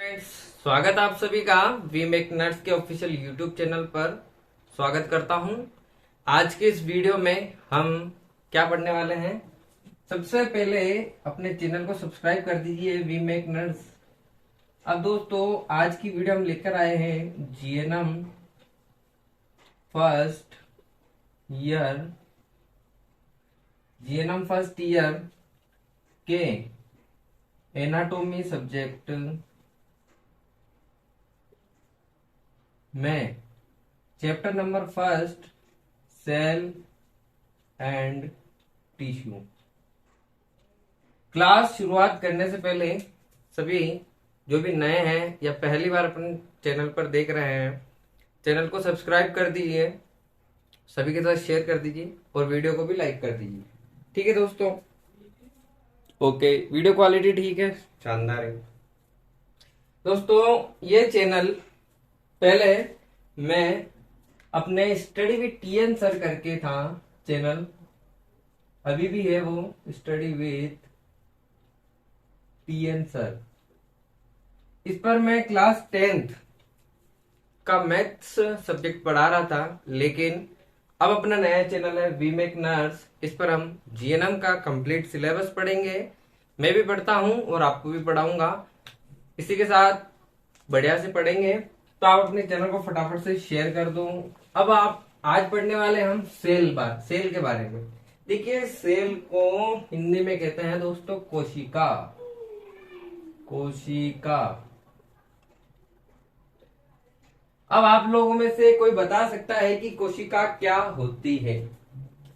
Friends, स्वागत आप सभी का वी मेक नट्स के ऑफिशियल यूट्यूब चैनल पर स्वागत करता हूं। आज के इस वीडियो में हम क्या पढ़ने वाले हैं। सबसे पहले अपने चैनल को सब्सक्राइब कर दीजिए, वी मेक नट्स। अब दोस्तों, आज की वीडियो हम लेकर आए हैं जीएनएम फर्स्ट ईयर के एनाटॉमी सब्जेक्ट में chapter number first, cell and tissue. Class शुरुआत करने से पहले सभी जो भी नए हैं या पहली बार अपने चैनल पर देख रहे हैं, चैनल को सब्सक्राइब कर दीजिए, सभी के साथ शेयर कर दीजिए और वीडियो को भी लाइक कर दीजिए। ठीक है दोस्तों? ओके, वीडियो क्वालिटी ठीक है, शानदार है दोस्तों। ये चैनल पहले मैं अपने स्टडी विद टीएन सर करके था चैनल, अभी भी है वो, स्टडी विद टीएन सर। इस पर मैं क्लास 10th का मैथ्स सब्जेक्ट पढ़ा रहा था, लेकिन अब अपना नया चैनल है वी मेक नट्स। इस पर हम जीएनएम का कंप्लीट सिलेबस पढ़ेंगे। मैं भी पढ़ता हूं और आपको भी पढ़ाऊंगा, इसी के साथ बढ़िया से पढ़ेंगे। तो आप अपने चैनल को फटाफट से शेयर कर दो। अब आप आज पढ़ने वाले हम सेल के बारे में। देखिए, सेल को हिंदी में कहते हैं दोस्तों कोशिका। अब आप लोगों में से कोई बता सकता है कि कोशिका क्या होती है?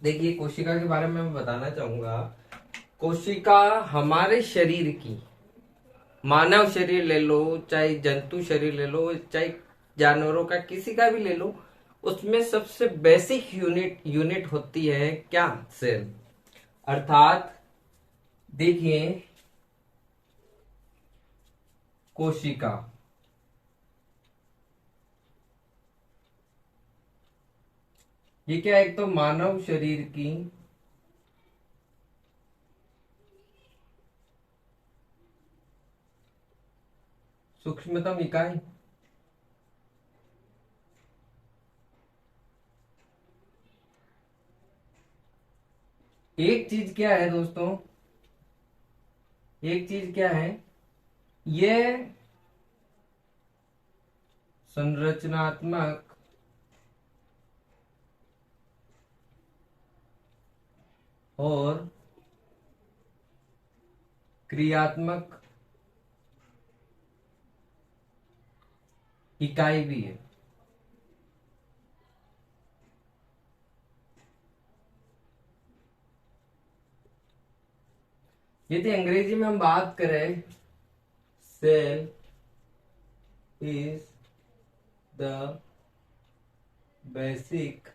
देखिए, कोशिका के बारे में मैं बताना चाहूंगा। कोशिका हमारे शरीर की, मानव शरीर ले लो, चाहे जंतु शरीर ले लो, चाहे जानवरों का किसी का भी ले लो, उसमें सबसे बेसिक यूनिट होती है क्या? सेल। अर्थात देखिए, कोशिका ये क्या है? एक तो मानव शरीर की सूक्ष्मतम इकाई, एक चीज क्या है दोस्तों, एक चीज क्या है, ये संरचनात्मक और क्रियात्मक इकाई भी है। यदि अंग्रेजी में हम बात करें, सेल इज द बेसिक,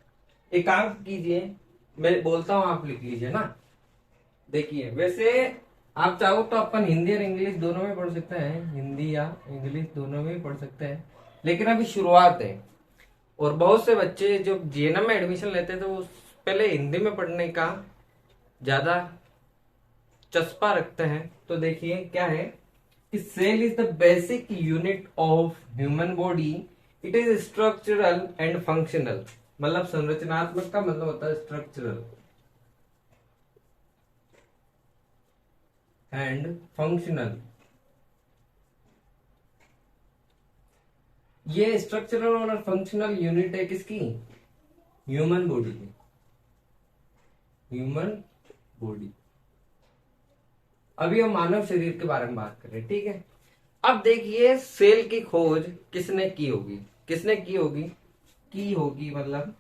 एक काम कीजिए, मैं बोलता हूं, आप लिख लीजिए ना। देखिए, वैसे आप चाहो तो अपन हिंदी और इंग्लिश दोनों में पढ़ सकते हैं, हिंदी या इंग्लिश दोनों में पढ़ सकते हैं, लेकिन अभी शुरुआत है और बहुत से बच्चे जो जीएनएम में एडमिशन लेते हैं तो वो पहले हिंदी में पढ़ने का ज्यादा चस्पा रखते हैं। तो देखिए क्या है कि cell is the basic unit of human body. It is structural and functional. मतलब संरचनात्मक का मतलब होता है स्ट्रक्चरल एंड फंक्शनल। ये स्ट्रक्चरल और फंक्शनल यूनिट है किसकी? ह्यूमन बॉडी की। Human body. अभी हम मानव शरीर के बारे में बात कर रहे हैं, ठीक है। अब देखिए, सेल की खोज किसने की होगी? किसने की होगी? मतलब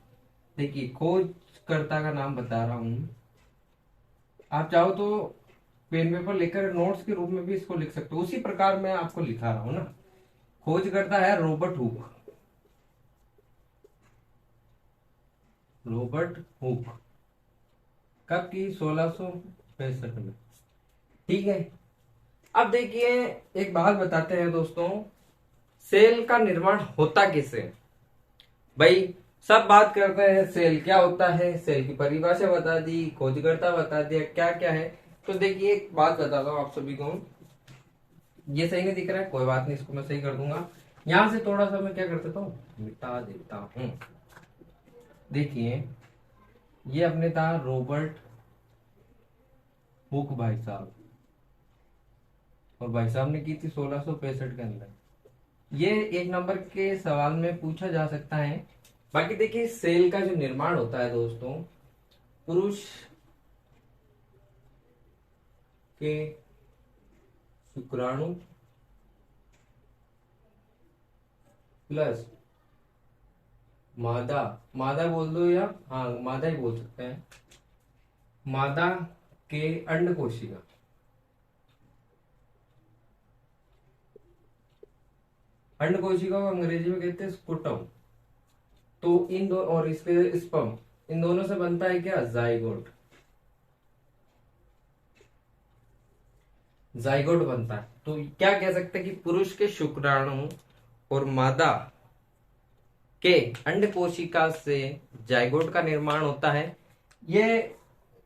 देखिए, खोजकर्ता का नाम बता रहा हूं। आप चाहो तो पेन पेपर लेकर नोट्स के रूप में भी इसको लिख सकते हो, उसी प्रकार मैं आपको लिखा रहा हूं ना। खोजकर्ता है रॉबर्ट हुक। कब की? 1665 में, ठीक है। अब देखिए, एक बात बताते हैं दोस्तों, सेल का निर्माण होता किससे? भाई, सब बात करते हैं सेल क्या होता है, सेल की परिभाषा बता दी, खोजकर्ता बता दिया, क्या क्या है। तो देखिए, एक बात बताता हूं आप सभी को। ये सही नहीं दिख रहा है, कोई बात नहीं, इसको मैं सही कर दूंगा। यहां से थोड़ा सा मैं क्या कर देता हूँ, मिटा देता हूं। देखिए ये अपने था रॉबर्ट हुक भाई साहब, और भाई साहब ने की थी 1665 के अंदर। ये एक नंबर के सवाल में पूछा जा सकता है। बाकी देखिए सेल का जो निर्माण होता है दोस्तों, पुरुष के शुक्राणु प्लस मादा, मादा बोल दो या हाँ मादा ही बोल सकते हैं, मादा के अंड कोशिका, अंड कोशिका को अंग्रेजी में कहते हैं स्पुटम। तो इन दो और इसके स्पर्म, इन दोनों से बनता है क्या, जाइगोट, जाइगोट बनता है। तो क्या कह सकते हैं कि पुरुष के शुक्राणु और मादा के अंड कोशिका से जाइगोट का निर्माण होता है। ये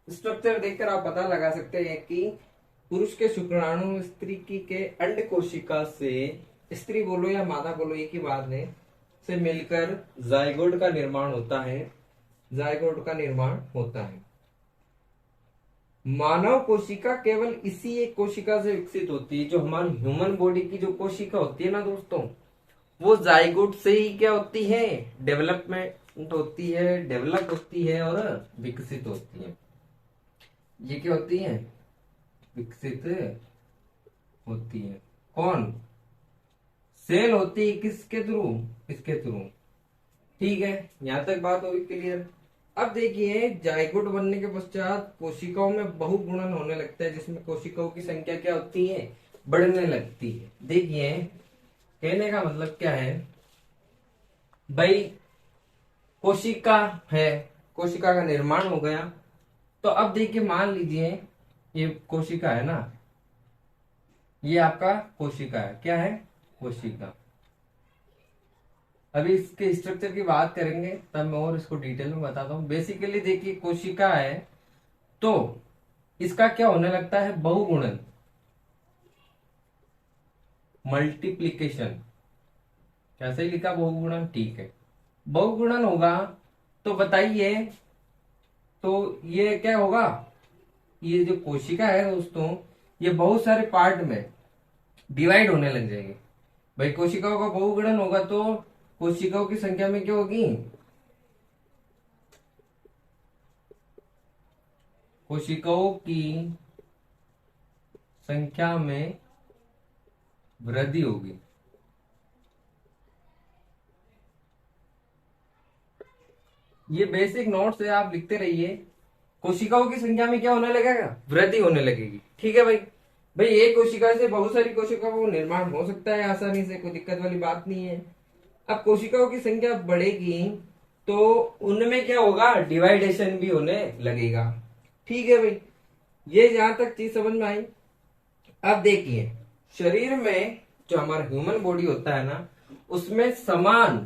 स्ट्रक्चर देखकर आप पता लगा सकते हैं कि पुरुष के शुक्राणु स्त्री की के अंड कोशिका से, स्त्री बोलो या मादा बोलो एक ही बात है, से मिलकर जाइगोट का निर्माण होता है, जाइगोट का निर्माण होता है। मानव कोशिका केवल इसी एक कोशिका से विकसित होती है। जो हमारी ह्यूमन बॉडी की जो कोशिका होती है ना दोस्तों, वो जाइगोट से ही क्या होती है, डेवलपमेंट होती है, डेवलप होती है और विकसित होती है। ये क्या होती है, विकसित होती है। कौन, सेल होती है किसके थ्रू, इसके थ्रू। ठीक है, यहां तक बात होगी क्लियर। अब देखिए जाइगोट बनने के पश्चात कोशिकाओं में बहुगुणन होने लगता है, जिसमें कोशिकाओं की संख्या क्या होती है, बढ़ने लगती है। देखिए कहने का मतलब क्या है भाई, कोशिका है, कोशिका का निर्माण हो गया। तो अब देखिए मान लीजिए ये कोशिका है ना, ये आपका कोशिका है, क्या है, कोशिका। अभी इसके स्ट्रक्चर की बात करेंगे तब मैं और इसको डिटेल में बताता हूं। बेसिकली देखिए कोशिका है तो इसका क्या होने लगता है, बहुगुणन, मल्टीप्लीकेशन। कैसे ही लिखा, बहुगुणन, ठीक है। बहुगुणन होगा तो बताइए, तो ये क्या होगा, ये जो कोशिका है दोस्तों, ये बहुत सारे पार्ट में डिवाइड होने लग जाएगी। भाई कोशिकाओं का बहुगुणन होगा तो कोशिकाओं की संख्या में क्या होगी, कोशिकाओं की संख्या में वृद्धि होगी। ये बेसिक नोट्स है, आप लिखते रहिए। कोशिकाओं की संख्या में क्या होने लगेगा, वृद्धि होने लगेगी। ठीक है भाई, भाई एक कोशिका से बहुत सारी कोशिकाओं का निर्माण हो सकता है आसानी से, कोई दिक्कत वाली बात नहीं है। अब कोशिकाओं की संख्या बढ़ेगी तो उनमें क्या होगा, डिवाइडेशन भी होने लगेगा। ठीक है भाई, ये जहां तक चीज समझ में आई। अब देखिए शरीर में जो हमारा ह्यूमन बॉडी होता है ना, उसमें समान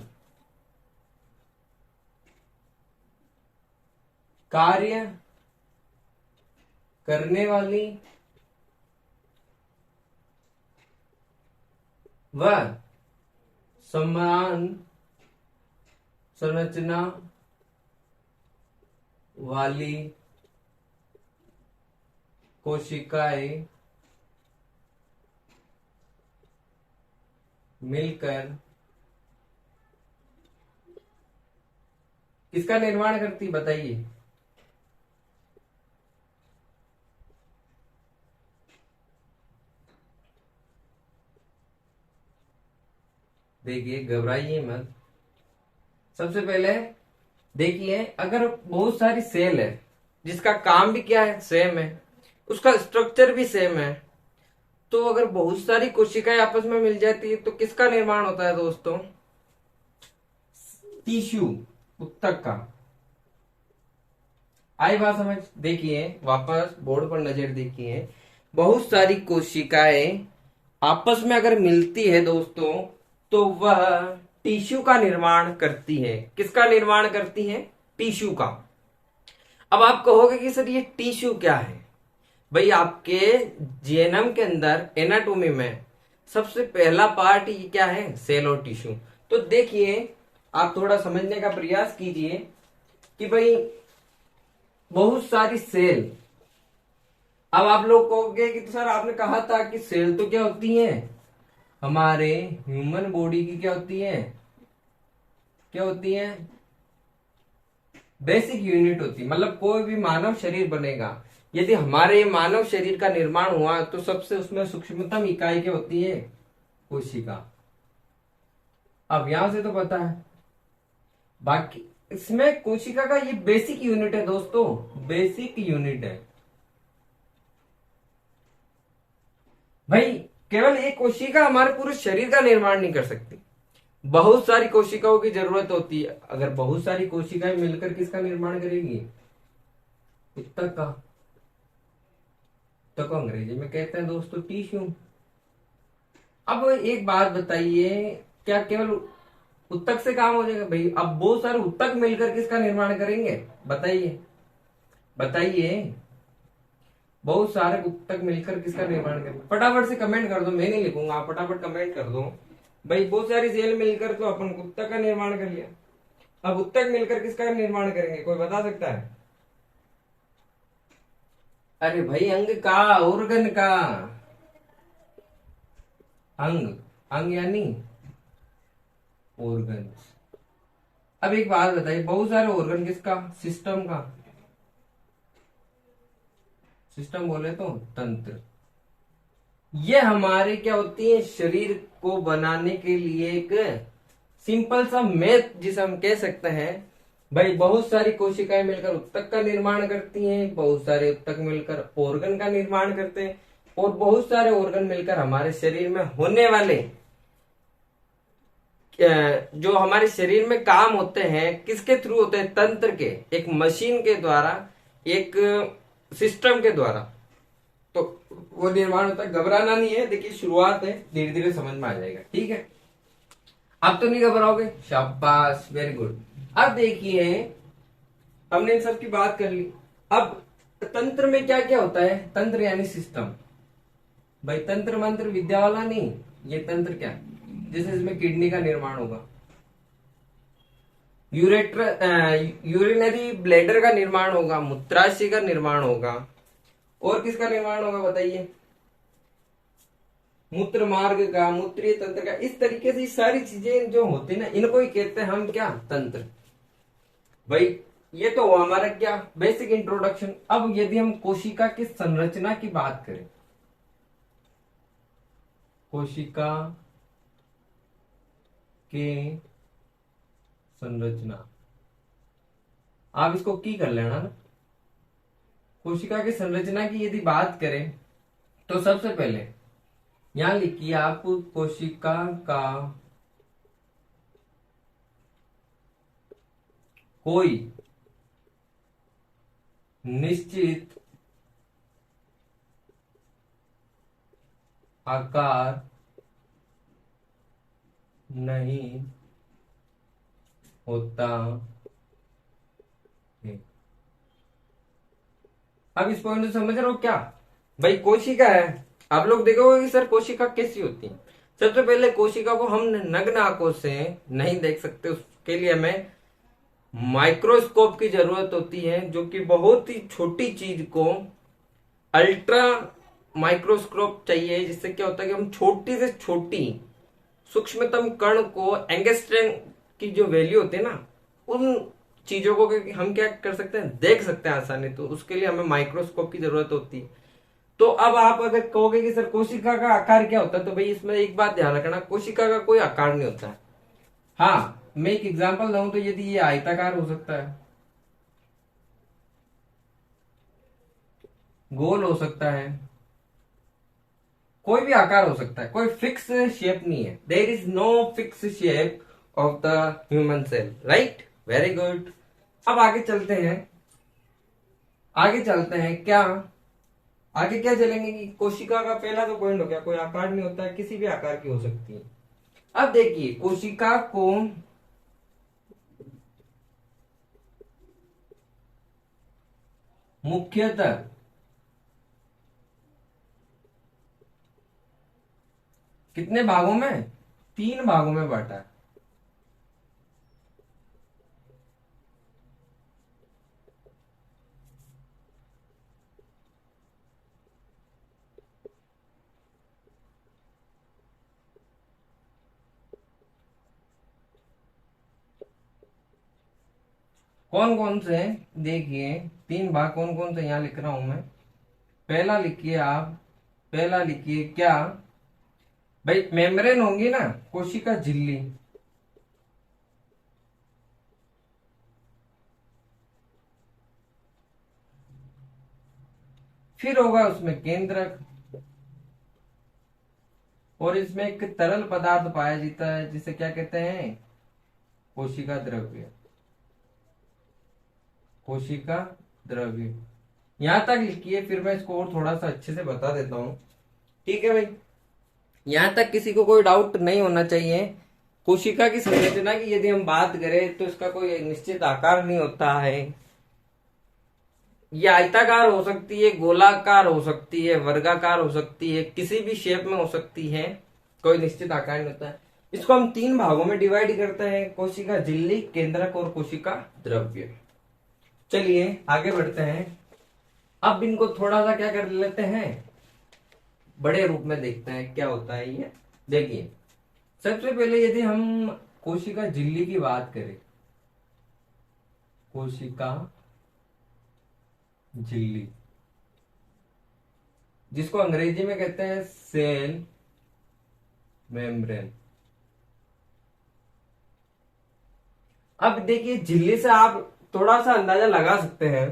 कार्य करने वाली व समान संरचना वाली कोशिकाएं मिलकर किसका निर्माण करती, बताइए। देखिए घबराइए मत। सबसे पहले देखिए, अगर बहुत सारी सेल है जिसका काम भी क्या है, सेम है, उसका स्ट्रक्चर भी सेम है, तो अगर बहुत सारी कोशिकाएं आपस में मिल जाती है तो किसका निर्माण होता है दोस्तों, टिश्यू, उत्तक का। आई बात समझ। देखिए वापस बोर्ड पर नजर देखिए, बहुत सारी कोशिकाएं आपस में अगर मिलती है दोस्तों तो वह टिश्यू का निर्माण करती है। किसका निर्माण करती है, टिश्यू का। अब आप कहोगे कि सर ये टिश्यू क्या है, भाई आपके जीएनएम के अंदर एनाटॉमी में सबसे पहला पार्ट ये क्या है, सेल और टिश्यू। तो देखिए आप थोड़ा समझने का प्रयास कीजिए कि भाई बहुत सारी सेल। अब आप लोग कहोगे कि तो सर आपने कहा था कि सेल तो क्या होती है, हमारे ह्यूमन बॉडी की क्या होती है, क्या होती है, बेसिक यूनिट होती है। मतलब कोई भी मानव शरीर बनेगा, यदि हमारे मानव शरीर का निर्माण हुआ तो सबसे उसमें सूक्ष्मतम इकाई क्या होती है, कोशिका। अब यहां से तो पता है, बाकी इसमें कोशिका का ये बेसिक यूनिट है दोस्तों, बेसिक यूनिट है भाई। केवल एक कोशिका हमारे पूरे शरीर का निर्माण नहीं कर सकती, बहुत सारी कोशिकाओं की जरूरत होती है। अगर बहुत सारी कोशिकाएं मिलकर किसका निर्माण करेगी, ऊतक का। तो को अंग्रेजी में कहते हैं दोस्तों टिश्यू। अब एक बात बताइए, क्या केवल उत्तक से काम हो जाएगा भाई? अब बहुत सारे उत्तक मिलकर किसका निर्माण करेंगे, बताइए बताइए, बहुत सारे उत्तक मिलकर किसका निर्माण करेंगे? फटाफट से कमेंट कर दो, मैं नहीं लिखूंगा, आप फटाफट कमेंट कर दो भाई। बहुत सारी सेल मिलकर तो अपन उत्तक का निर्माण कर लिया, अब उत्तक मिलकर किसका निर्माण करेंगे, कोई बता सकता है? अरे भाई अंग का, ऑर्गन का। अंग, अंग यानी ऑर्गन। अब एक बात बताइए, बहुत सारे ऑर्गन किसका, सिस्टम का। सिस्टम बोले तो तंत्र। ये हमारे क्या होती है, शरीर को बनाने के लिए एक सिंपल सा मैथ जिसे हम कह सकते हैं भाई। बहुत सारी कोशिकाएं मिलकर उत्तक का निर्माण करती हैं, बहुत सारे उत्तक मिलकर ऑर्गन का निर्माण करते हैं, और बहुत सारे ऑर्गन मिलकर हमारे शरीर में होने वाले जो हमारे शरीर में काम होते हैं किसके थ्रू होते हैं, तंत्र के, एक मशीन के द्वारा, एक सिस्टम के द्वारा। तो वो निर्माण होता है। घबराना नहीं है, देखिए शुरुआत है, धीरे धीरे समझ में आ जाएगा, ठीक है? अब तो नहीं घबराओगे, शाबाश, वेरी गुड। अब देखिए हमने इन सब की बात कर ली। अब तंत्र में क्या क्या होता है, तंत्र यानी सिस्टम भाई, तंत्र मंत्र विद्या वाला नहीं, ये तंत्र क्या, जैसे इसमें किडनी का निर्माण होगा, यूरिनरी ब्लैडर का निर्माण होगा, मूत्राशय का निर्माण होगा, और किसका निर्माण होगा बताइए, मूत्र मार्ग का, मूत्रीय तंत्र का। इस तरीके से ये सारी चीजें जो होती है ना, इनको ही कहते हैं हम क्या, तंत्र भाई। ये तो हुआ हमारा क्या, बेसिक इंट्रोडक्शन। अब यदि हम कोशिका की संरचना की बात करें, कोशिका के संरचना, आप इसको की कर लेना ना। कोशिका की संरचना की यदि बात करें तो सबसे पहले यहां लिखिए आप, कोशिका का कोई निश्चित आकार नहीं होता है। अब इस पॉइंट से समझ रहे हो क्या भाई, कोशिका है। आप लोग देखोगे कि सर कोशिका कैसी होती है। सबसे पहले कोशिका को हम नग्न आंखों से नहीं देख सकते, उसके लिए हमें माइक्रोस्कोप की जरूरत होती है, जो कि बहुत ही छोटी चीज को अल्ट्रा माइक्रोस्कोप चाहिए, जिससे क्या होता है कि हम छोटी से छोटी सूक्ष्मतम कण को, एंगस्ट्रम की जो वैल्यू होती है ना, उन चीजों को हम क्या कर सकते हैं, देख सकते हैं आसानी। तो उसके लिए हमें माइक्रोस्कोप की जरूरत होती है। तो अब आप अगर कहोगे कि सर कोशिका का आकार क्या होता है, तो भाई इसमें एक बात ध्यान रखना, कोशिका का कोई आकार नहीं होता है। हाँ, मैं एक एग्जांपल दूं तो यदि ये आयताकार हो सकता है, गोल हो सकता है, कोई भी आकार हो सकता है, कोई फिक्स शेप नहीं है। There is no fix shape of the human cell, right, very good. अब आगे चलते हैं, आगे चलते हैं क्या, आगे क्या चलेंगे कि कोशिका का पहला तो पॉइंट हो गया, कोई आकार नहीं होता है, किसी भी आकार की हो सकती है। अब देखिए कोशिका को मुख्यतः कितने भागों में? 3 भागों में बांटा है। कौन कौन से हैं? देखिए 3 भाग कौन कौन से यहाँ लिख रहा हूं मैं। पहला लिखिए आप, पहला लिखिए क्या भाई, मेम्ब्रेन होंगी ना, कोशिका झिल्ली। फिर होगा उसमें केंद्रक, और इसमें एक तरल पदार्थ पाया जाता है जिसे क्या कहते हैं? कोशिका द्रव्य। कोशिका द्रव्य यहां तक लिखिए, फिर मैं इसको और थोड़ा सा अच्छे से बता देता हूं। ठीक है भाई, यहां तक किसी को कोई डाउट नहीं होना चाहिए। कोशिका की संरचना की यदि हम बात करें तो इसका कोई निश्चित आकार नहीं होता है। ये आयताकार हो सकती है, गोलाकार हो सकती है, वर्गाकार हो सकती है, किसी भी शेप में हो सकती है, कोई निश्चित आकार नहीं होता है। इसको हम 3 भागों में डिवाइड करते हैं, कोशिका झिल्ली, केंद्रक और कोशिका द्रव्य। चलिए आगे बढ़ते हैं। अब इनको थोड़ा सा क्या कर लेते हैं, बड़े रूप में देखते हैं क्या होता है ये। देखिए सबसे पहले यदि हम कोशिका झिल्ली की बात करें, कोशिका झिल्ली जिसको अंग्रेजी में कहते हैं सेल मेम्ब्रेन। अब देखिए झिल्ली से आप थोड़ा सा अंदाजा लगा सकते हैं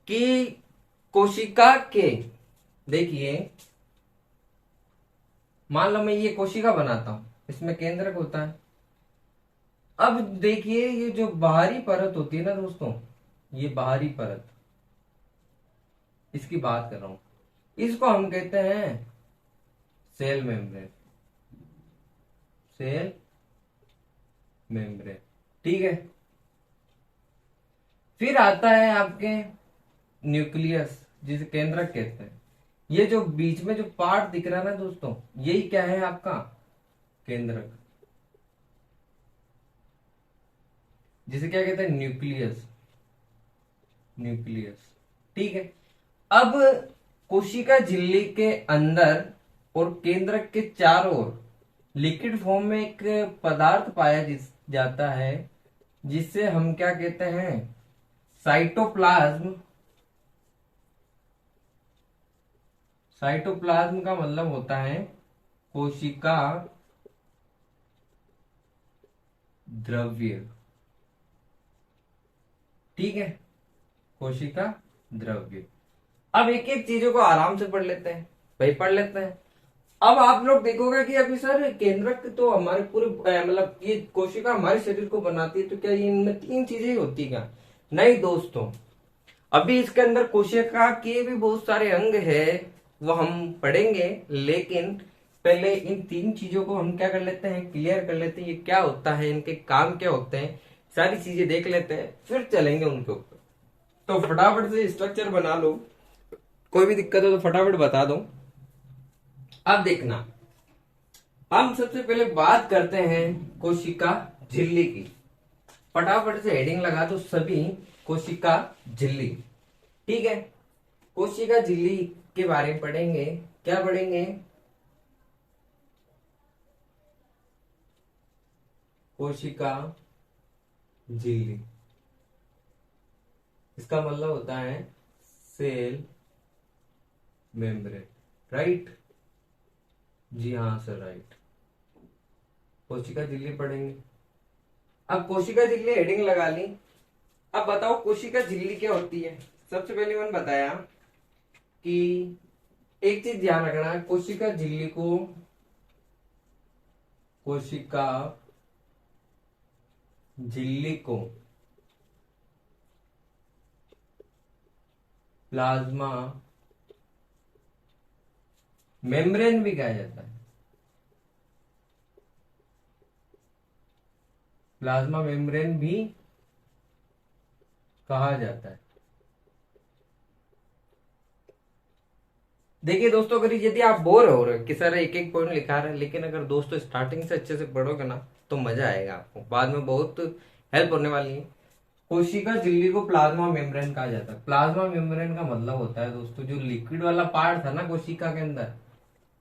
कि कोशिका के, देखिए मान लो मैं ये कोशिका बनाता हूं, इसमें केंद्रक होता है। अब देखिए ये जो बाहरी परत होती है ना दोस्तों, ये बाहरी परत, इसकी बात कर रहा हूं, इसको हम कहते हैं सेल मेम्ब्रेन। सेल मेम्ब्रेन, ठीक है। फिर आता है आपके न्यूक्लियस, जिसे केंद्रक कहते हैं। ये जो बीच में जो पार्ट दिख रहा है ना दोस्तों, यही क्या है आपका? केंद्रक, जिसे क्या कहते हैं? न्यूक्लियस। न्यूक्लियस, ठीक है। अब कोशिका झिल्ली के अंदर और केंद्रक के चारों ओर लिक्विड फॉर्म में एक पदार्थ पाया जाता है जिससे हम क्या कहते हैं? साइटोप्लाज्म। साइटोप्लाज्म का मतलब होता है कोशिका द्रव्य, ठीक है, कोशिका द्रव्य। अब एक एक चीजों को आराम से पढ़ लेते हैं भाई, पढ़ लेते हैं। अब आप लोग देखोगे कि अभी सर केंद्रक तो हमारे पूरे मतलब ये कोशिका हमारे शरीर को बनाती है, तो क्या ये इनमें 3 चीजें ही होती क्या? नहीं दोस्तों, अभी इसके अंदर कोशिका के भी बहुत सारे अंग है, वो हम पढ़ेंगे, लेकिन पहले इन 3 चीजों को हम क्या कर लेते हैं? क्लियर कर लेते हैं, ये क्या होता है, इनके काम क्या होते हैं, सारी चीजें देख लेते हैं, फिर चलेंगे उनके ऊपर। तो फटाफट से स्ट्रक्चर बना लो, कोई भी दिक्कत हो तो फटाफट बता दो। अब देखना, हम सबसे पहले बात करते हैं कोशिका झिल्ली की। फटाफट से हेडिंग लगा दो सभी, कोशिका झिल्ली, ठीक है। कोशिका झिल्ली के बारे में पढ़ेंगे, क्या पढ़ेंगे? कोशिका झिल्ली, इसका मतलब होता है सेल मेम्ब्रेन, राइट? जी हाँ सर, राइट। कोशिका झिल्ली पढ़ेंगे। अब कोशिका झिल्ली हेडिंग लगा ली। अब बताओ कोशिका झिल्ली क्या होती है? सबसे पहले मैंने बताया कि एक चीज ध्यान रखना है, कोशिका झिल्ली को कोशिका झिल्ली को प्लाज्मा मेम्ब्रेन भी कहा जाता है। प्लाज्मा मेम्ब्रेन भी कहा जाता है। देखिए दोस्तों, अगर यदि आप बोर हो रहे हो कि सर एक एक पॉइंट लिखा रहे हैं, लेकिन अगर दोस्तों स्टार्टिंग से अच्छे से पढ़ोगे ना तो मजा आएगा आपको, बाद में बहुत हेल्प होने वाली है। कोशिका झिल्ली को प्लाज्मा मेम्ब्रेन कहा जाता है। प्लाज्मा मेम्ब्रेन का मतलब होता है दोस्तों, जो लिक्विड वाला पार्ट था ना कोशिका के अंदर,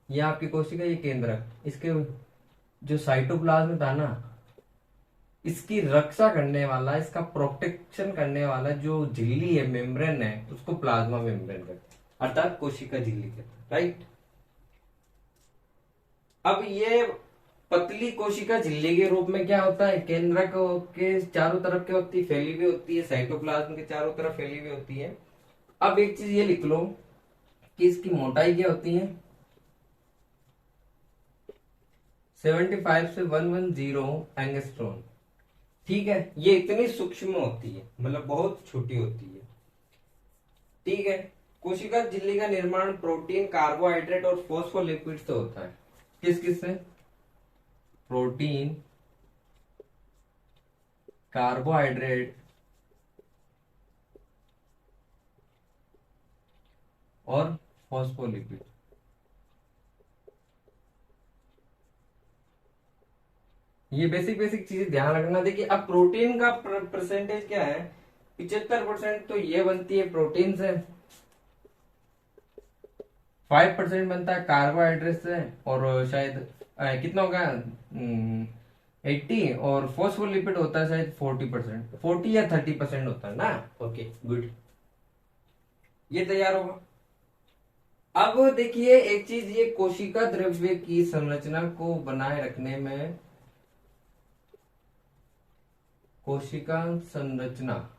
ये आपकी कोशिका, ये केंद्रक, इसके जो साइटोप्लाज्म था ना, इसकी रक्षा करने वाला, इसका प्रोटेक्शन करने वाला जो झिल्ली है, मेम्ब्रेन है, उसको प्लाज्मा मेम्ब्रेन कहते हैं, अर्थात कोशिका झिल्ली कहते हैं, राइट। अब ये पतली कोशिका झिल्ली के रूप में क्या होता है, केंद्रक के चारों तरफ क्या होती है, फैली हुई होती है, साइटोप्लाज्म के चारों तरफ फैली हुई होती है। अब एक चीज ये लिख लो कि इसकी मोटाई क्या होती है, 75 से 110 एंगस्ट्रॉन। ठीक है, ये इतनी सूक्ष्म होती है, मतलब बहुत छोटी होती है। ठीक है, कोशिका झिल्ली का निर्माण प्रोटीन, कार्बोहाइड्रेट और फॉस्फोलिपिड से होता है। किस किस से, प्रोटीन, कार्बोहाइड्रेट और फॉस्फोलिपिड। ये बेसिक बेसिक चीजें ध्यान रखना। देखिए अब प्रोटीन का परसेंटेज क्या है, 75% तो ये बनती है प्रोटीन से, 5% बनता है कार्बोहाइड्रेट से, और शायद कितना होगा 80, और फॉस्फोलिपिड होता है शायद 40%, 40 या 30% होता है ना। ओके गुड, ये तैयार होगा। अब देखिए एक चीज, ये कोशिका द्रव्य की संरचना को बनाए रखने में, कोशिका संरचना,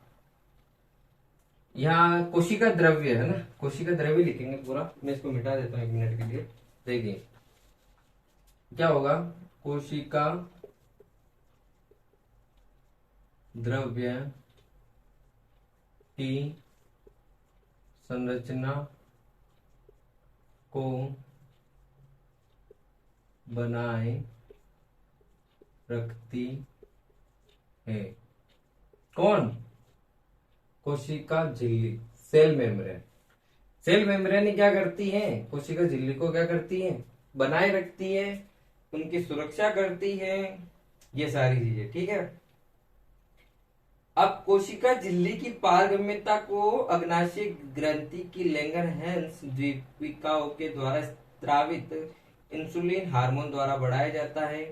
यहाँ कोशिका द्रव्य है ना, कोशिका द्रव्य लिखेंगे पूरा, मैं इसको मिटा देता हूँ 1 मिनट के लिए। देखिए क्या होगा, कोशिका द्रव्य की संरचना को बनाए रखती है कौन, कोशिका झिल्ली, सेल मेम्ब्रेन। सेल मेम्ब्रेन ही क्या करती है, कोशिका झिल्ली को क्या करती है, बनाए रखती है, उनकी सुरक्षा करती है, ये सारी चीजें। ठीक है, अब कोशिका झिल्ली की पारगम्यता को अग्नाशय ग्रंथि की लैंगरहैंस द्वीपिकाओं के द्वारा स्रावित इंसुलिन हार्मोन द्वारा बढ़ाया जाता है।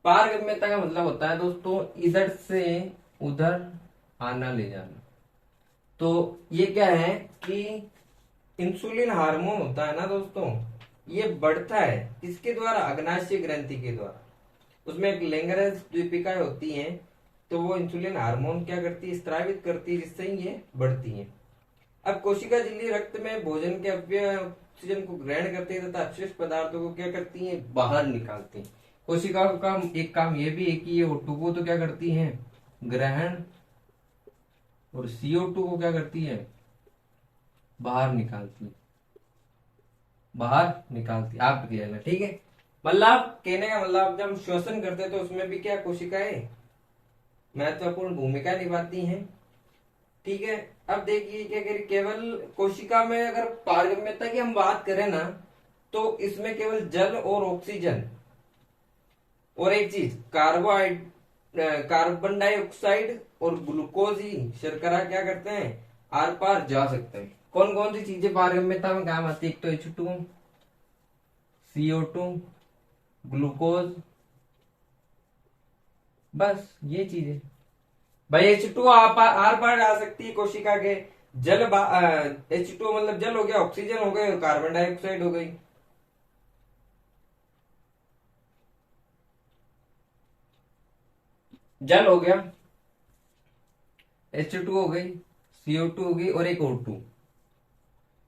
पारगम्यता का मतलब होता है दोस्तों, इधर से उधर आना ले जाना। तो ये क्या है कि इंसुलिन हार्मोन होता है ना दोस्तों, ये बढ़ता है किसके द्वारा, अग्नाशय ग्रंथि के द्वारा। उसमें एक लैंगरहैंस द्वीपिकाएं होती हैं, तो वो इंसुलिन हार्मोन क्या करती है, स्रावित करती है, जिससे ये बढ़ती है। अब कोशिका झिल्ली रक्त में भोजन के अव्यय ऑक्सीजन को ग्रहण करती है तथा अपशिष्ट पदार्थों को क्या करती है, बाहर निकालती है। कोशिकाओं का एक काम ये भी है कि ये O2 को तो क्या करती है, ग्रहण, और CO2 को क्या करती है, बाहर निकालती है, बाहर निकालती, आप क्लियर है। ठीक है, मतलब कहने का मतलब जब हम श्वसन करते हैं तो उसमें भी क्या कोशिकाएं महत्वपूर्ण भूमिका निभाती हैं। ठीक है, अब देखिए क्या करें, केवल कोशिका में अगर पारगम्यता की हम बात करें ना, तो इसमें केवल जल और ऑक्सीजन और एक चीज कार्बन डाइऑक्साइड और ग्लूकोज ही शर्करा क्या करते हैं, आर पार जा सकते हैं। कौन कौन सी चीजें पारगम्यता में काम आती है, एक तो H2, CO2, ग्लूकोज, बस ये चीजें। भाई H2 आर पार आ सकती है कोशिका के, जल H2 मतलब जल हो गया, ऑक्सीजन हो गई और कार्बन डाइऑक्साइड हो गई। जल हो गया, H2 हो गई, CO2 हो गई और एक O2।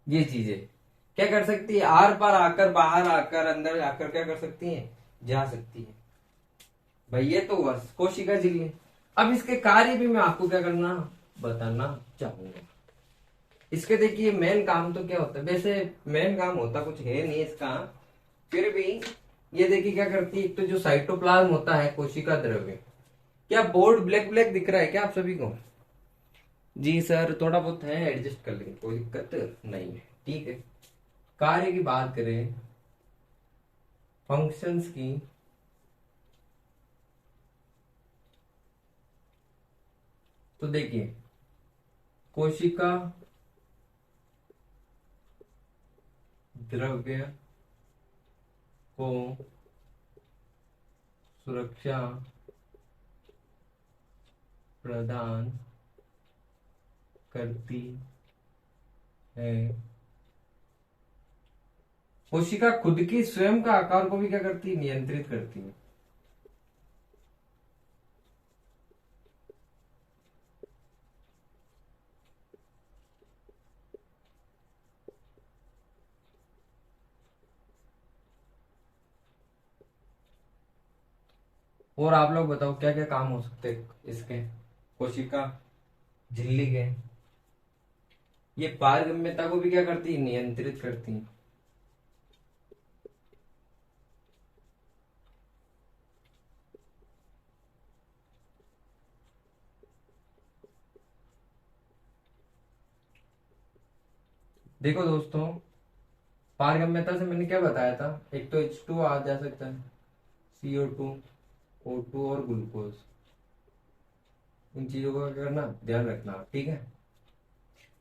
ये चीजें क्या कर सकती है, आर पार आकर, बाहर आकर, अंदर आकर क्या कर सकती हैं, जा सकती है। भाई ये तो बस कोशिका झिल्ली। अब इसके कार्य भी मैं आपको क्या करना, बताना चाहूंगा। इसके देखिए मेन काम तो क्या होता है, वैसे मेन काम होता कुछ है नहीं इसका, फिर भी ये देखिए क्या करती है, एक तो जो साइटोप्लाज्म होता है कोशिका द्रव्य, क्या बोर्ड ब्लैक ब्लैक दिख रहा है क्या आप सभी को, जी सर थोड़ा बहुत है, एडजस्ट कर लेंगे, कोई दिक्कत नहीं है। ठीक है, कार्य की बात करें, फंक्शंस की, तो देखिए कोशिका द्रव्य को सुरक्षा प्रदान करती है। कोशिका खुद की स्वयं का आकार को भी क्या करती है, नियंत्रित करती है। और आप लोग बताओ क्या क्या काम हो सकते हैं इसके, कोशिका झिल्ली के। ये पारगम्यता को भी क्या करती है, नियंत्रित करती है। देखो दोस्तों, पारगम्यता से मैंने क्या बताया था, एक तो H2 आ जा सकता है, CO2, O2 और ग्लूकोज। इन चीजों का क्या करना, ध्यान रखना, ठीक है।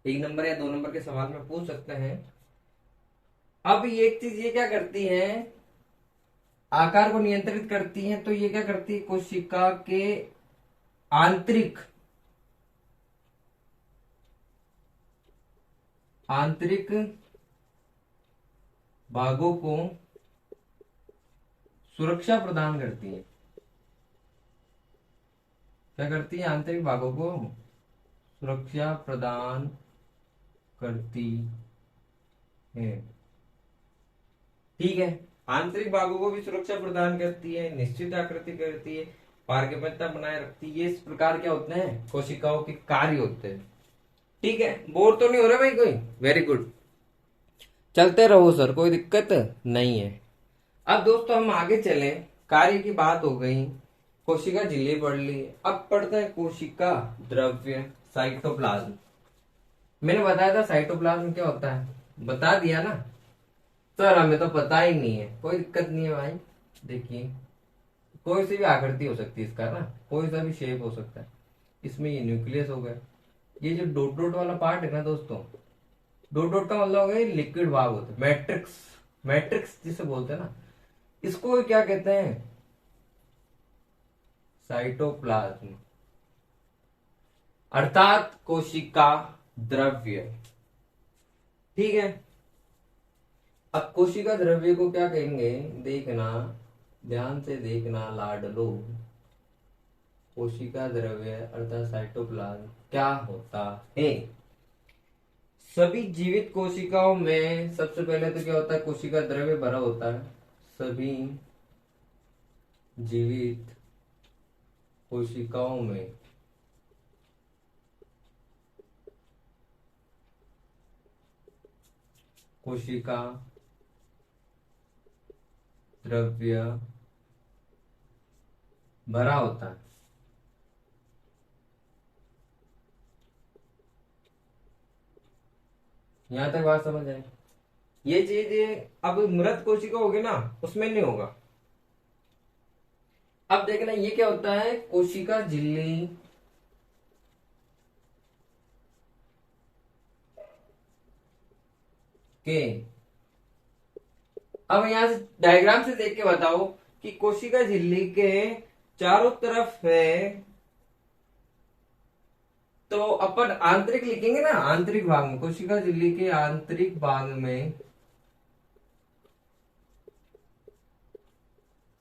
1 नंबर या 2 नंबर के सवाल में पूछ सकते हैं। अब ये एक चीज ये क्या करती है, आकार को नियंत्रित करती है, तो ये क्या करती है, कोशिका के आंतरिक आंतरिक भागों को सुरक्षा प्रदान करती है। क्या करती है, आंतरिक भागों को सुरक्षा प्रदान करती है, ठीक है। आंतरिक भागों को भी सुरक्षा प्रदान करती है, निश्चित आकृति करती है, पारगम्यता बनाए रखती है। ये इस प्रकार क्या होते हैं, कोशिकाओं के कार्य होते हैं, ठीक है। बोर तो नहीं हो रहा भाई कोई, वेरी गुड, चलते रहो सर, कोई दिक्कत नहीं है। अब दोस्तों हम आगे चलें, कार्य की बात हो गई, कोशिका झिल्ली पढ़ ली, अब पढ़ते हैं कोशिका द्रव्य, साइटोप्लाज्म। मैंने बताया था साइटोप्लाज्म क्या होता है, बता दिया ना सर, हमें तो पता ही नहीं है, कोई दिक्कत नहीं है भाई। देखिए कोई सी भी आकृति हो सकती है इसका ना, कोई सा भी शेप हो सकता है। इसमें ये न्यूक्लियस हो गया, ये जो डॉट डॉट वाला पार्ट है ना दोस्तों, डॉट डॉट का मतलब हो गया लिक्विड भाग होता है, मैट्रिक्स, मैट्रिक्स जिसे बोलते हैं ना, इसको क्या कहते हैं, साइटोप्लाज्म, अर्थात कोशिका द्रव्य, ठीक है। अब कोशिका द्रव्य को क्या कहेंगे, देखना, ध्यान से देखना लाडलो, कोशिका द्रव्य अर्थात साइटोप्लाज्म क्या होता है। सभी जीवित कोशिकाओं में सबसे पहले तो क्या होता है, कोशिका द्रव्य भरा होता है। सभी जीवित कोशिकाओं में कोशिका द्रव्य भरा होता है। यहां तक बात समझ आए। ये चीज अब मृत कोशिका होगी ना, उसमें नहीं होगा। अब देखना ये क्या होता है, कोशिका झिल्ली के, अब यहां से डायग्राम से देख के बताओ कि कोशिका झिल्ली के चारों तरफ है, तो अपन आंतरिक लिखेंगे ना, आंतरिक भाग में, कोशिका झिल्ली के आंतरिक भाग में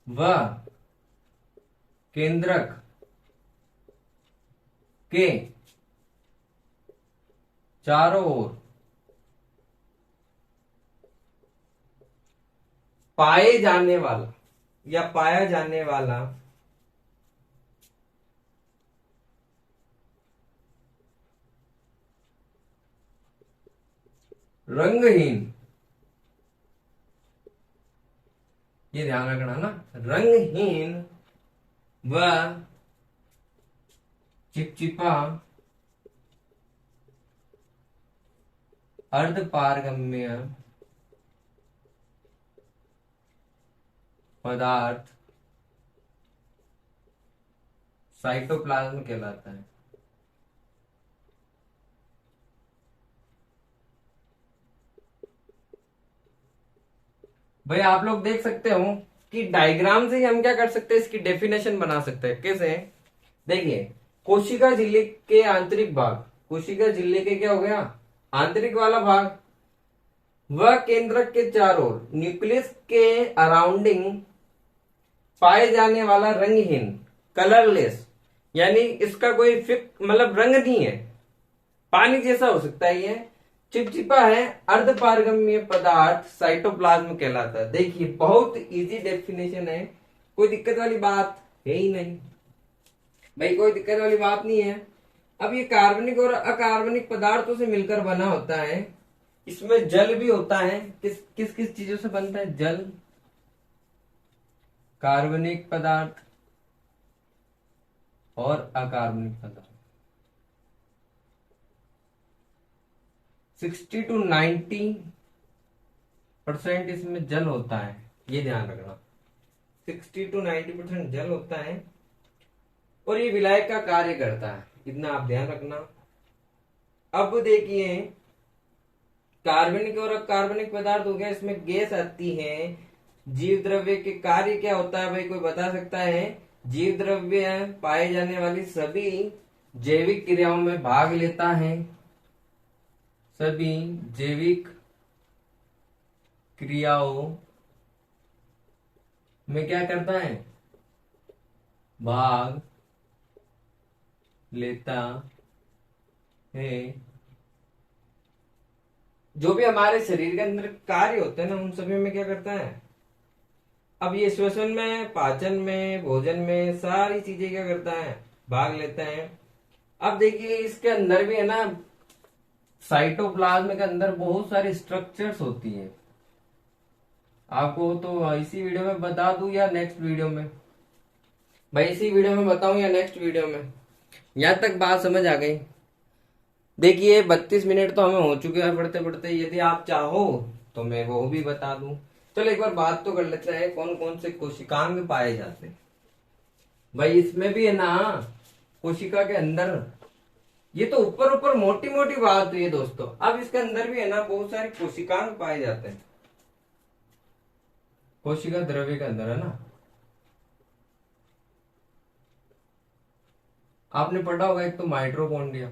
व केंद्रक के चारों ओर पाए जाने वाला या पाया जाने वाला रंगहीन, ये ध्यान रखना ना, रंगहीन व चिपचिपा अर्ध पारगम्य पदार्थ साइटोप्लाज्म कहलाता है। भाई आप लोग देख सकते हो कि डायग्राम से ही हम क्या कर सकते हैं, इसकी डेफिनेशन बना सकते हैं। कैसे? देखिए, कोशिका झिल्ली के आंतरिक भाग, कोशिका झिल्ली के क्या हो गया, आंतरिक वाला भाग, वह केंद्रक के चारों ओर न्यूक्लियस के अराउंडिंग पाए जाने वाला रंगहीन, कलरलेस, यानी इसका कोई मतलब रंग नहीं है, पानी जैसा हो सकता है, ये चिपचिपा है, अर्धपारगम्य पदार्थ साइटोप्लाज्म कहलाता है। देखिए बहुत इजी डेफिनेशन है, कोई दिक्कत वाली बात है ही नहीं भाई, कोई दिक्कत वाली बात नहीं है। अब ये कार्बनिक और अकार्बनिक पदार्थों से मिलकर बना होता है, इसमें जल भी होता है। किस किस किस चीजों से बनता है? जल, कार्बनिक पदार्थ और अकार्बनिक पदार्थ। 60 to 90% इसमें जल होता है, ये ध्यान रखना। 60 to 90% जल होता है और ये विलायक का कार्य करता है, इतना आप ध्यान रखना। अब देखिए, कार्बनिक और अकार्बनिक पदार्थ हो गया, इसमें गैस आती है। जीव द्रव्य के कार्य क्या होता है भाई, कोई बता सकता है? जीव द्रव्य पाए जाने वाली सभी जैविक क्रियाओं में भाग लेता है, सभी जैविक क्रियाओं में क्या करता है? भाग लेता है। जो भी हमारे शरीर के अंदर कार्य होते हैं ना, उन सभी में क्या करता है? अब ये श्वसन में, पाचन में, भोजन में, सारी चीजें क्या करता है? भाग लेता है। अब देखिए इसके अंदर भी है ना, साइटोप्लाज्म के अंदर बहुत सारी स्ट्रक्चर्स होती है। आपको तो इसी वीडियो में बता दूं या नेक्स्ट वीडियो में? भाई इसी वीडियो में बताऊं या नेक्स्ट वीडियो में? यहां तक बात समझ आ गई? देखिए 32 मिनट तो हमें हो चुके हैं पढ़ते पढ़ते, यदि आप चाहो तो मैं वो भी बता दूं। चलो एक बार बात तो कर लेते हैं, कौन कौन से कोशिकांग पाए जाते हैं। भाई इसमें भी है ना, कोशिका के अंदर, ये तो ऊपर ऊपर मोटी मोटी बात हुई है दोस्तों। अब इसके अंदर भी है ना बहुत सारे कोशिकांग पाए जाते हैं, कोशिका द्रव्य के अंदर, है ना। आपने पढ़ा होगा एक तो माइटोकॉन्ड्रिया,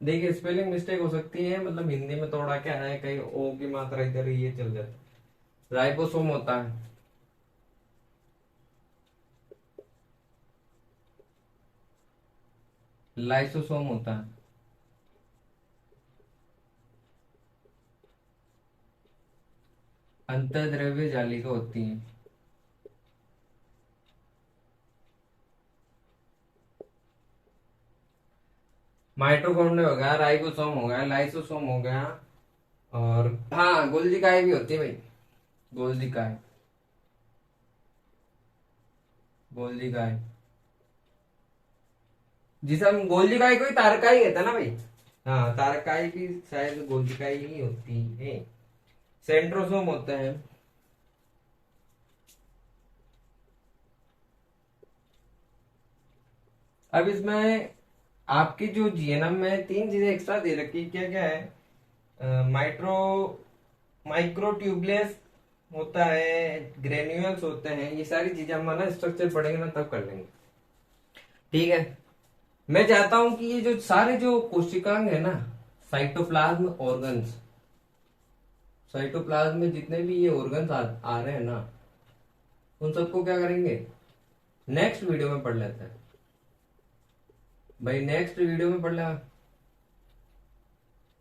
देखिए स्पेलिंग मिस्टेक हो सकती है, मतलब हिंदी में थोड़ा क्या है, कहीं ओ की मात्रा इधर ये चल जाती है। राइबोसोम होता है, लाइसोसोम होता है, अंतःद्रव्य जालिका होती है, माइटोकॉन्ड्रिया हो गया, राइबोसोम हो गया, लाइसोसोम हो गया, और हाँ गोल्जिकाए भी होती है भाई, गोल्जिकाए, गोल्जिकाए जिसे हम गोल्जिकाई को ही तारकाई कहते हैं ना भाई। हाँ तारकाई भी शायद गोल्जिकाई ही होती है। सेंट्रोसोम होते हैं, अब इसमें आपकी जो जीएनएम में 3 चीजें एक्स्ट्रा दे रखी, क्या क्या है? माइक्रोट्यूबुलेस होता है, ग्रेन्यूल्स होते हैं, ये सारी चीजें हम ना स्ट्रक्चर पढ़ेंगे ना तब कर लेंगे, ठीक है। मैं चाहता हूं कि ये जो सारे जो कोशिकांग है ना, साइटोप्लाज्म ऑर्गन्स, साइटोप्लाज्म में जितने भी ये ऑर्गन्स आ रहे हैं ना, उन सबको क्या करेंगे? नेक्स्ट वीडियो में पढ़ लेते हैं भाई, नेक्स्ट वीडियो में पढ़ लें।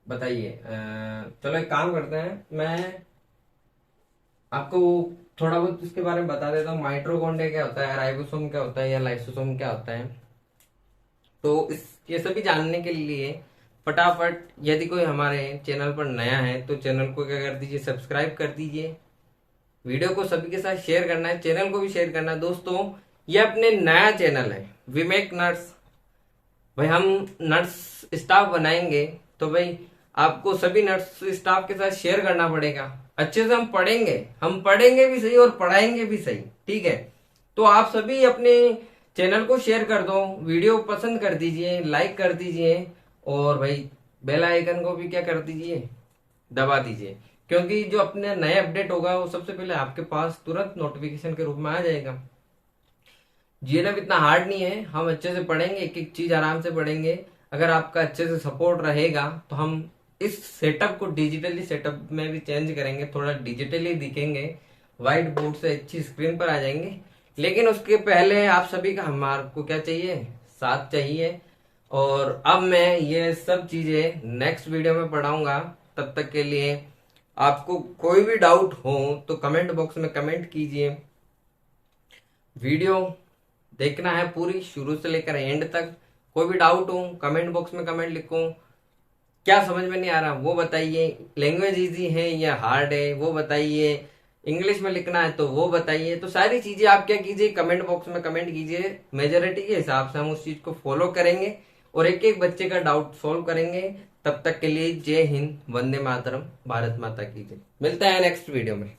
बताइए, चलो एक काम करते हैं, मैं आपको थोड़ा बहुत इसके बारे में बता देता हूँ। माइटोकॉन्ड्रिया क्या होता है, राइबोसोम क्या होता है, या लाइसोसोम क्या होता है। तो इस ये सभी जानने के लिए फटाफट, यदि कोई हमारे चैनल पर नया है तो चैनल को क्या कर दीजिए, सब्सक्राइब कर दीजिए। वीडियो को सभी के साथ शेयर करना है, चैनल को भी शेयर करना है दोस्तों। ये अपने नया चैनल है विमेक नट्स, भाई हम नट्स स्टाफ बनाएंगे, तो भाई आपको सभी नर्स स्टाफ के साथ शेयर करना पड़ेगा। अच्छे से हम पढ़ेंगे भी सही और पढ़ाएंगे भी सही, ठीक है। तो आप सभी अपने चैनल को शेयर कर दो, वीडियो पसंद कर दीजिए, लाइक कर दीजिए, और भाई बेल आइकन को भी क्या कर दीजिए, दबा दीजिए, क्योंकि जो अपने नए अपडेट होगा वो सबसे पहले आपके पास तुरंत नोटिफिकेशन के रूप में आ जाएगा। जीएनएम इतना हार्ड नहीं है, हम अच्छे से पढ़ेंगे, एक एक चीज आराम से पढ़ेंगे। अगर आपका अच्छे से सपोर्ट रहेगा तो हम इस सेटअप को डिजिटली सेटअप में भी चेंज करेंगे, थोड़ा डिजिटली दिखेंगे, व्हाइट बोर्ड से अच्छी स्क्रीन पर आ जाएंगे। लेकिन उसके पहले आप सभी का हमारे को क्या चाहिए, साथ चाहिए। और अब मैं ये सब चीजें नेक्स्ट वीडियो में पढ़ाऊंगा। तब तक के लिए आपको कोई भी डाउट हो तो कमेंट बॉक्स में कमेंट कीजिए। वीडियो देखना है पूरी शुरू से लेकर एंड तक। कोई भी डाउट हो कमेंट बॉक्स में कमेंट लिखो, क्या समझ में नहीं आ रहा वो बताइए, लैंग्वेज इजी है या हार्ड है वो बताइए, इंग्लिश में लिखना है तो वो बताइए। तो सारी चीजें आप क्या कीजिए, कमेंट बॉक्स में कमेंट कीजिए। मेजोरिटी के हिसाब से हम उस चीज को फॉलो करेंगे और एक एक बच्चे का डाउट सॉल्व करेंगे। तब तक के लिए जय हिंद, वंदे मातरम, भारत माता की जय। मिलता है नेक्स्ट वीडियो में।